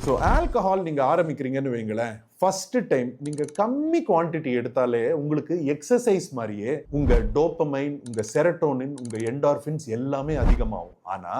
So alcohol நீங்க ஆரம்பிக்கிறீங்கன்னு வைங்களேன், first time நீங்க கம்மி குவான்டிட்டி எடுத்தாலே உங்களுக்கு எக்ஸசைஸ் மாதிரியே உங்க டோப்பமைன், உங்க செரட்டோனின், உங்க என்டார்பின்ஸ் எல்லாமே அதிகமாகும். ஆனா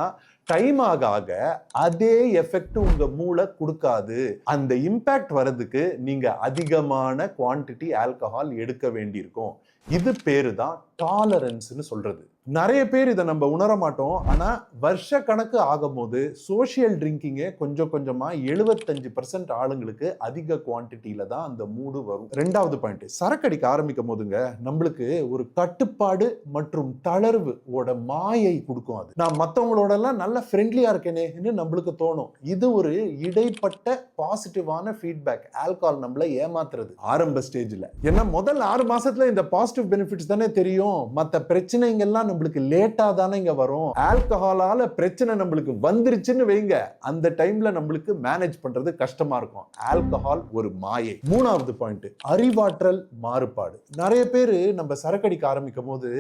டைம் ஆக ஆக அதே எஃபெக்ட் உங்க மூளை கொடுக்காது. அந்த இம்பாக்ட் வர்றதுக்கு நீங்க அதிகமான குவான்டிட்டி ஆல்கஹால் எடுக்க வேண்டியிருக்கும். இது பேரு தான் டாலரன்ஸ்னு சொல்றது. நிறைய பேர் இதை நம்ம உணர மாட்டோம். ஆனா வருஷ கணக்கு ஆகும் போது சோசியல் ட்ரிங்கிங்கே கொஞ்சம் கொஞ்சமா 75% ஆளுங்களுக்கு அதிக குவான்டிட்டியில தான் அந்த மூடு வரும். ரெண்டாவது பாயிண்ட், சரக்கடிக்க ஆரம்பிக்கும் போதுங்க நம்மளுக்கு ஒரு கட்டுப்பாடு மற்றும் தளர்வு ஓட மாயை கொடுக்கும். அது நான் மற்றவங்களோட எல்லாம் நல்ல ஃப்ரெண்ட்லியா இருக்கேனேன்னு நம்மளுக்கு தோணும். இது ஒரு இடைப்பட்ட பாசிட்டிவான ஃபீட்பேக். ஆல்கஹால் நம்மள ஏமாத்துறது ஆரம்ப ஸ்டேஜ்ல. ஏன்னா முதல் 6 மாசத்துல இந்த பாசிட்டிவ் பெனிஃபிட்ஸ் தானே தெரியும். மற்ற பிரச்சனைகள்லாம் நம்மளுக்கு லேட்டா தானே இங்க வரும். ஆல்கஹாலால பிரச்சனை நம்மளுக்கு வந்துருச்சுன்னு வைங்க, அந்த டைம்ல நம்மளுக்கு மேனேஜ் பண்றது கஷ்டமா இருக்கும். ஆல்கஹால் ஒரு மாயை. மூணாவது பாயிண்ட், அறிவாற்றல் மாறுபாடு. நிறைய பேர் நம்ம சரக்கடிக்க ஆரம்பிக்கும் போது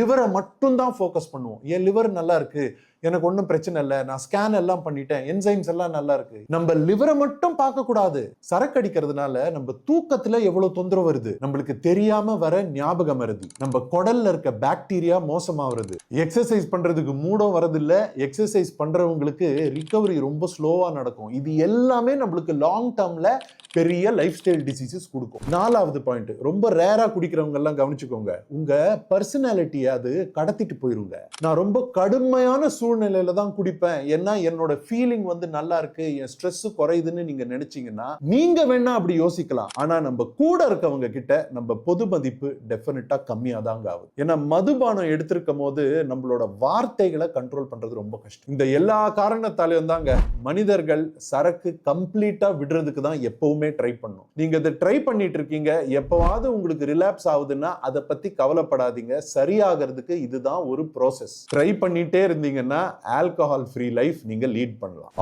லிவரை மட்டும் தான் ஃபோக்கஸ் பண்ணுவோம். என் லிவர் நல்லா இருக்கு, எனக்கு ஒன்றும் பிரச்சனை இல்லை, நான் ஸ்கேன் எல்லாம் பண்ணிட்டேன், என்சைம்ஸ் எல்லாம் நல்லா இருக்கு. நம்ம லிவரை மட்டும் பார்க்க கூடாது. சரக்கு அடிக்கிறதுனால நம்ம தூக்கத்துல எவ்வளவு தொந்தரவு வருது, நம்மளுக்கு தெரியாம வர ஞாபக மறதி, நம்ம குடல்ல இருக்க பாக்டீரியா மோசமாகிறது, எக்ஸசைஸ் பண்றதுக்கு மூடம் வரது இல்ல, எக்ஸசைஸ் பண்றவங்களுக்கு ரிகவரி ரொம்ப ஸ்லோவா நடக்கும். இது எல்லாமே நம்மளுக்கு லாங் டேர்ம்ல பெரிய லைஃப் ஸ்டைல் டிசீசஸ் கொடுக்கும். நாலாவது பாயிண்ட், ரொம்ப ரேரா குடிக்கிறவங்க எல்லாம் கவனிச்சுக்கோங்க, உங்க பர்சனாலிட்டியை அது கடத்திட்டு போயிருங்க. நான் ரொம்ப கடுமையான சூழ்நிலையில தான் குடிப்பேன், ஏன்னா என்னோட ஃபீலிங் வந்து நல்லா இருக்கு, என் ஸ்ட்ரெஸ் குறையுதுன்னு நீங்க நினைச்சீங்கன்னா நீங்க வேணா அப்படி யோசிக்கலாம். ஆனா நம்ம கூட இருக்கவங்க கிட்ட நம்ம பொது மதிப்பு டெஃபினட்டா கம்மியா தாங்க ஆகுது. ஏன்னா மதுபானம் எடுத்திருக்கும் போது நம்மளோட வார்த்தைகளை கண்ட்ரோல் பண்றது ரொம்ப கஷ்டம். இந்த எல்லா காரணத்தாலையும் தாங்க மனிதர்கள் சரக்கு கம்ப்ளீட்டா விடுறதுக்கு தான் எப்பவுமே ட்ரை பண்ணும். நீங்க இதை ட்ரை பண்ணிட்டு இருக்கீங்க, எப்பவாவது உங்களுக்கு ரிலாப்ஸ் ஆகுதுன்னா அதை பத்தி கவலைப்படாதீங்க. சரியாகிறதுக்கு இதுதான் ஒரு ப்ராசஸ். ட்ரை பண்ணிட்டே இருந்தீங்கன்னா ஆல்கஹால் ஃப்ரீ லைஃப் நீங்க லீட் பண்ணலாம்.